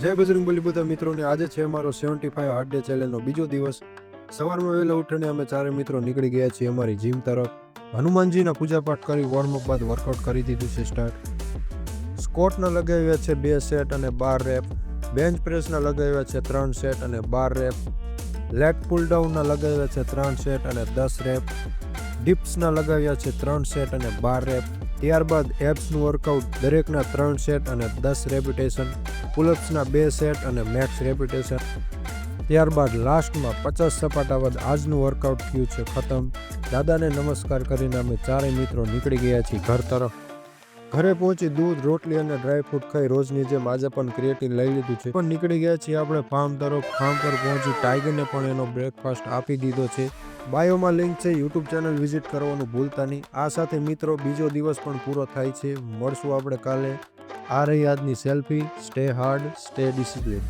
જય બજરંગબલી બધા મિત્રોને આજે છે અમારો 75 હાર્ડ ડે ચેલેન્જનો બીજો દિવસ। સવારમાં વહેલા ઉઠીને અમે ચારે મિત્રો નીકળી ગયા છીએ અમારી જીમ તરફ। હનુમાનજીના પૂજાપાઠ કરી વોર્મઅપ બાદ વર્કઆઉટ કરી દીધું છે સ્ટાર્ટ। સ્કોટના લગાવ્યા છે 2 સેટ અને 12 રેપ। બેન્ચ પ્રેસના લગાવ્યા છે 3 સેટ અને 12 રેપ। લેગ પુલ ડાઉનના લગાવ્યા છે 3 સેટ અને 10 રેપ। ડિપ્સના લગાવ્યા છે 3 સેટ અને 12 રેપ। ત્યારબાદ એબ્સનું વર્કઆઉટ દરેકના 3 સેટ અને 10 રેપિટેશન। પુલઅપ્સના 2 સેટ અને મેક્સ રેપિટેશન। ત્યારબાદ લાસ્ટમાં 50 સપાટા બાદ આજનું વર્કઆઉટ થયું છે ખતમ। દાદાને નમસ્કાર કરીને અમે ચારેય મિત્રો નીકળી ગયા છીએ ઘર તરફ। ઘરે પહોંચી દૂધ રોટલી અને ડ્રાયફ્રૂટ ખાઈ રોજની જેમ આજે પણ ક્રિએટિન લઈ લીધું છે। પણ નીકળી ગયા છીએ આપણે ફાર્મ તરફ। ફાર્મ પર પહોંચી ટાઈગરને પણ એનો બ્રેકફાસ્ટ આપી દીધો છે। બાયોમાં લિંક છે, યુટ્યુબ ચેનલ વિઝિટ કરવાનું ભૂલતા નહીં। આ સાથે મિત્રો બીજો દિવસ પણ પૂરો થાય છે। મળશું આપણે કાલે। આ રહી આજની selfie. Stay hard, stay discipline.